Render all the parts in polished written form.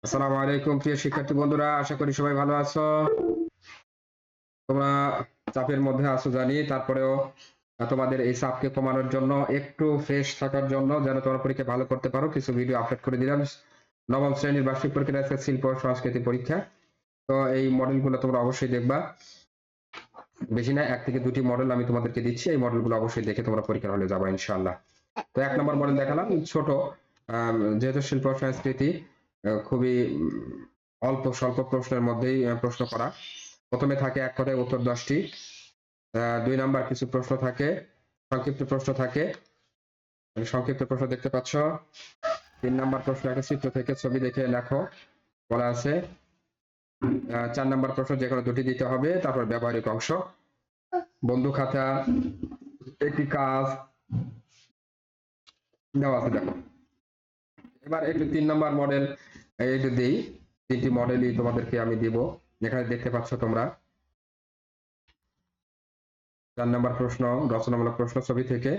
আসসালামু আলাইকুম প্রিয় শিক্ষার্থী বন্ধুরা, আশা করি সবাই ভালো আছো। তোমরা চাপের মধ্যে আছো জানি, তারপরেও তোমাদের এই চাপকে কমানোর জন্য, একটু ফ্রেশ থাকার জন্য, যেন তোমরা পরীক্ষা ভালো করতে পারো, কিছু ভিডিও আপলোড করে দিলাম। নবম শ্রেণীর বার্ষিক পরীক্ষা আছে, শিল্প ও সংস্কৃতি পরীক্ষা। তো এই মডেলগুলো তোমরা অবশ্যই দেখবা। বেশি না, 1 থেকে 2টি মডেল আমি তোমাদেরকে দিচ্ছি, এই মডেলগুলো অবশ্যই দেখে তোমরা পরীক্ষার হলে যাবা ইনশাআল্লাহ। তো 1 নম্বর মডেল দেখালাম, ছোট। যেহেতু শিল্প ও সংস্কৃতি খুবই অল্প স্বল্প প্রশ্নের মধ্যেই প্রশ্ন করা। প্রথমে থাকে এক কথায় উত্তর 10টি। 2 নাম্বার কিছু প্রশ্ন থাকে, সংক্ষিপ্ত প্রশ্ন থাকে। সংক্ষিপ্ত প্রশ্ন দেখতে পাচ্ছ। 3 নাম্বার প্রশ্ন একটা চিত্র থেকে ছবি দেখে লেখো বলা আছে। 4 নাম্বার প্রশ্ন যে কোনো 2টি দিতে হবে। তারপর ব্যবহারিক অংশ, বন্ধু খাতা, একটি কাজ দেওয়া আছে দেখো। এবার একটু 3 নাম্বার মডেল একটু দেই। 3টি মডেলই তোমাদেরকে আমি দিব, যেখানে দেখতে পাচ্ছ তোমরা। 4 নাম্বার প্রশ্ন রচনামূলক প্রশ্ন ছবি থেকে,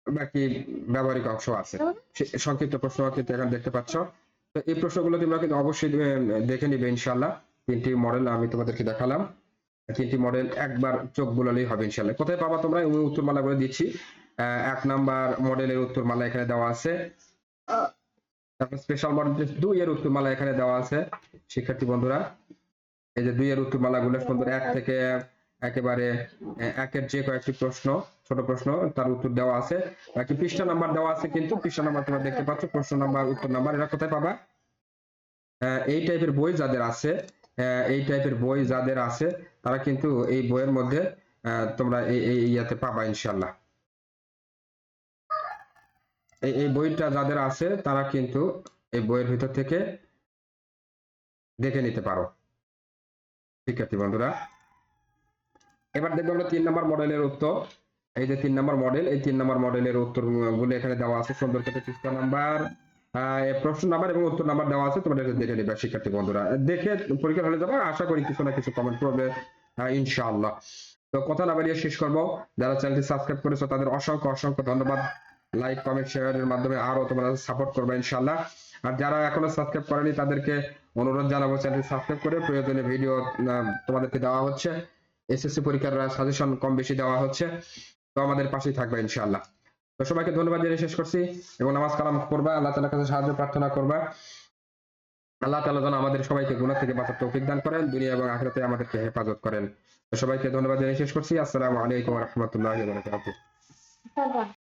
বাকি ব্যবহারিক অংশ আছে। সংক্ষিপ্ত প্রশ্ন কিন্তু এখানে দেখতে পাচ্ছ। তো এই প্রশ্নগুলো তোমরা কিন্তু অবশ্যই দেখে নিবে ইনশাআল্লাহ। 3টি মডেল আমি তোমাদেরকে দেখালাম। 3টি মডেল একবার চোখ বুলালেই হবে ইনশাআল্লাহ। কোথায় পাবা তোমরা? আমি উত্তরমালা করে দিচ্ছি। 1 নাম্বার মডেলের উত্তরমালা এখানে দেওয়া আছে। তারপর স্পেশাল মডেল 2 এর উত্তরমালা এখানে দেওয়া আছে শিক্ষার্থী বন্ধুরা। এই যে 2 এর উত্তরমালাগুলো সুন্দর, 1 থেকে একেবারে 1 এর যে কয়েকটি প্রশ্ন, ছোট প্রশ্ন, তার উত্তর দেওয়া আছে। বাকি পৃষ্ঠা নাম্বার দেওয়া আছে, কিন্তু পৃষ্ঠা নাম্বার তোমরা দেখতে পাচ্ছ, প্রশ্ন নাম্বার, উত্তর নাম্বার, এরা কোথায় পাবা? এই টাইপের বই যাদের আছে, এই টাইপের বই যাদের আছে, তারা কিন্তু এই বইয়ের মধ্যে তোমরা এই ইয়াতে পাবা ইনশাআল্লাহ। এই বইটা যাদের আছে তারা কিন্তু এই বইয়ের ভিতর থেকে দেখে নিতে পারো শিক্ষার্থী বন্ধুরা। এবার দেখবো আমরা 3 নাম্বার মডেলের উত্তর। এই যে 3 নাম্বার মডেল, এই 3 নাম্বার মডেলের উত্তরগুলো এখানে দেওয়া আছে সুন্দর করে। পৃষ্ঠা নাম্বার, প্রশ্ন নাম্বার এবং উত্তর নাম্বার দেওয়া আছে, তোমরা এটা দেখে নিবে শিক্ষার্থী বন্ধুরা। দেখে পরীক্ষা হলে যাবো, আশা করি কিছু না কিছু কমেন্ট করবে ইনশাআল্লাহ। তো কথা না বাড়িয়ে শেষ করবো। যারা চ্যানেলটি সাবস্ক্রাইব করেছো তাদের অসংখ্য অসংখ্য ধন্যবাদ। লাইক কমেন্ট শেয়ারের মাধ্যমে আরো তোমরা সাপোর্ট করবে ইনশাআল্লাহ। আর যারা এখনো সাবস্ক্রাইব করেনি তাদেরকে অনুরোধ জানাবো, চ্যানেলটি সাবস্ক্রাইব করে প্রয়োজনে ভিডিও তোমাদেরকে দেওয়া হচ্ছে। এসএসসি পরীক্ষার সাজেশন কম বেশি দেওয়া হচ্ছে। তো আমাদের পাশেই থাকবে ইনশাআল্লাহ। তো সবাইকে ধন্যবাদ জানিয়ে শেষ করছি, এবং নামাজ কালাম করবা, আল্লাহ তাআলার কাছে সাহায্য প্রার্থনা করবা। আল্লাহ তাআলা যেন আমাদের সবাইকে গুনাহ থেকে বাঁচার তৌফিক দান করেন, দুনিয়া এবং আখিরাতে আমাদেরকে হেফাজত করেন। তো সবাইকে ধন্যবাদ জানিয়ে শেষ করছি। আসসালামু আলাইকুম ওয়া রাহমাতুল্লাহি ওয়া বারাকাতুহু।